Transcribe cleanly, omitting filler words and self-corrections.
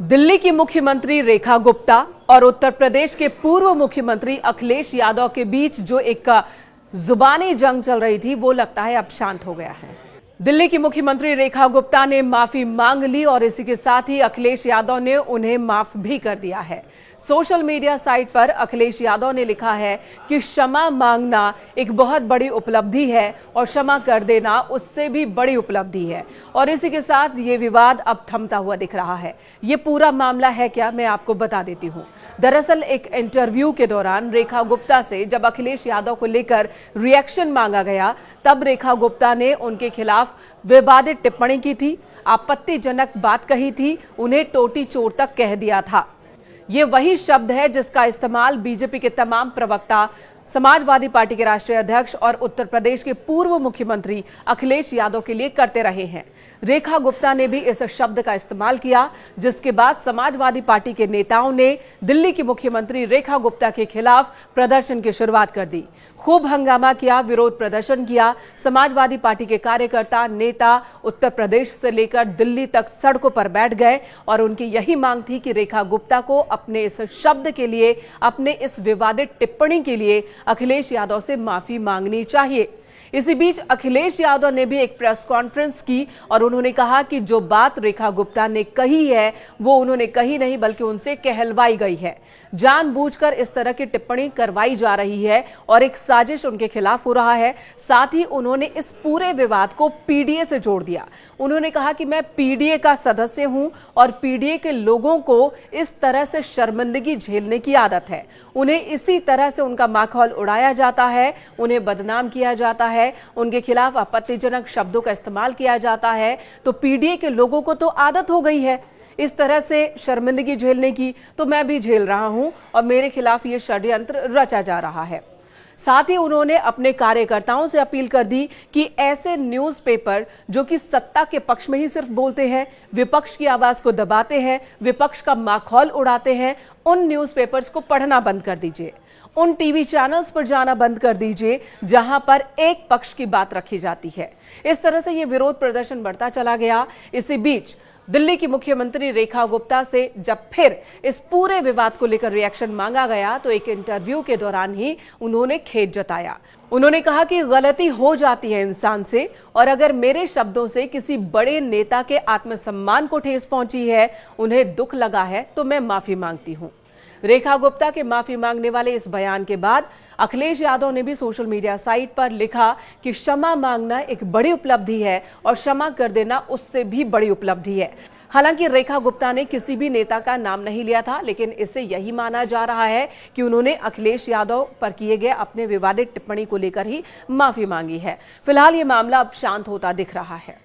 दिल्ली की मुख्यमंत्री रेखा गुप्ता और उत्तर प्रदेश के पूर्व मुख्यमंत्री अखिलेश यादव के बीच जो एक जुबानी जंग चल रही थी वो लगता है अब शांत हो गया है। दिल्ली की मुख्यमंत्री रेखा गुप्ता ने माफी मांग ली और इसी के साथ ही अखिलेश यादव ने उन्हें माफ भी कर दिया है। सोशल मीडिया साइट पर अखिलेश यादव ने लिखा है कि क्षमा मांगना एक बहुत बड़ी उपलब्धि है और क्षमा कर देना उससे भी बड़ी उपलब्धि है। और इसी के साथ ये विवाद अब थमता हुआ दिख रहा है। ये पूरा मामला है क्या, मैं आपको बता देती हूँ। दरअसल एक इंटरव्यू के दौरान रेखा गुप्ता से जब अखिलेश यादव को लेकर रिएक्शन मांगा गया तब रेखा गुप्ता ने उनके खिलाफ विवादित टिप्पणी की थी, आपत्तिजनक बात कही थी, उन्हें टोटी चोर तक कह दिया था। ये वही शब्द है जिसका इस्तेमाल बीजेपी के तमाम प्रवक्ता, समाजवादी पार्टी के राष्ट्रीय अध्यक्ष और उत्तर प्रदेश के पूर्व मुख्यमंत्री अखिलेश यादव के लिए करते रहे हैं। रेखा गुप्ता ने भी इस शब्द का इस्तेमाल किया, जिसके बाद समाजवादी पार्टी के नेताओं ने दिल्ली की मुख्यमंत्री रेखा गुप्ता के खिलाफ प्रदर्शन की शुरुआत कर दी। खूब हंगामा किया, विरोध प्रदर्शन किया। समाजवादी पार्टी के कार्यकर्ता, नेता उत्तर प्रदेश से लेकर दिल्ली तक सड़कों पर बैठ गए और उनकी यही मांग थी कि रेखा गुप्ता को अपने इस शब्द के लिए, अपने इस विवादित टिप्पणी के लिए अखिलेश यादव से माफी मांगनी चाहिए। इसी बीच अखिलेश यादव ने भी एक प्रेस कॉन्फ्रेंस की और उन्होंने कहा कि जो बात रेखा गुप्ता ने कही है वो उन्होंने कही नहीं बल्कि उनसे कहलवाई गई है। जानबूझकर इस तरह की टिप्पणी करवाई जा रही है और एक साजिश उनके खिलाफ हो रहा है। साथ ही उन्होंने इस पूरे विवाद को पीडीए से जोड़ दिया। उन्होंने कहा कि मैं पीडीए का सदस्य हूं और पीडीए के लोगों को इस तरह से शर्मिंदगी झेलने की आदत है। उन्हें इसी तरह से उनका माखौल उड़ाया जाता है, उन्हें बदनाम किया जाता है, उनके खिलाफ आपत्तिजनक शब्दों का इस्तेमाल किया जाता है। तो पीडीए के लोगों को तो आदत हो गई है इस तरह से शर्मिंदगी झेलने की, तो मैं भी झेल रहा हूं और मेरे खिलाफ ये षड्यंत्र रचा जा रहा है। साथ ही उन्होंने अपने कार्यकर्ताओं से अपील कर दी कि ऐसे न्यूज़पेपर जो कि सत्ता के पक्ष में ही सिर्फ बोलते हैं, विपक्ष की आवाज को दबाते हैं, विपक्ष का माखौल उड़ाते हैं, उन न्यूज़पेपर्स को पढ़ना बंद कर दीजिए। उन टीवी चैनल्स पर जाना बंद कर दीजिए जहां पर एक पक्ष की बात रखी जाती है। इस तरह से ये विरोध प्रदर्शन बढ़ता चला गया। इसी बीच दिल्ली की मुख्यमंत्री रेखा गुप्ता से जब फिर इस पूरे विवाद को लेकर रिएक्शन मांगा गया तो एक इंटरव्यू के दौरान ही उन्होंने खेद जताया। उन्होंने कहा कि गलती हो जाती है इंसान से और अगर मेरे शब्दों से किसी बड़े नेता के आत्मसम्मान को ठेस पहुंची है, उन्हें दुख लगा है, तो मैं माफी मांगती हूं। रेखा गुप्ता के माफी मांगने वाले इस बयान के बाद अखिलेश यादव ने भी सोशल मीडिया साइट पर लिखा कि क्षमा मांगना एक बड़ी उपलब्धि है और क्षमा कर देना उससे भी बड़ी उपलब्धि है। हालांकि रेखा गुप्ता ने किसी भी नेता का नाम नहीं लिया था, लेकिन इससे यही माना जा रहा है कि उन्होंने अखिलेश यादव पर किए गए अपने विवादित टिप्पणी को लेकर ही माफी मांगी है। फिलहाल ये मामला अब शांत होता दिख रहा है।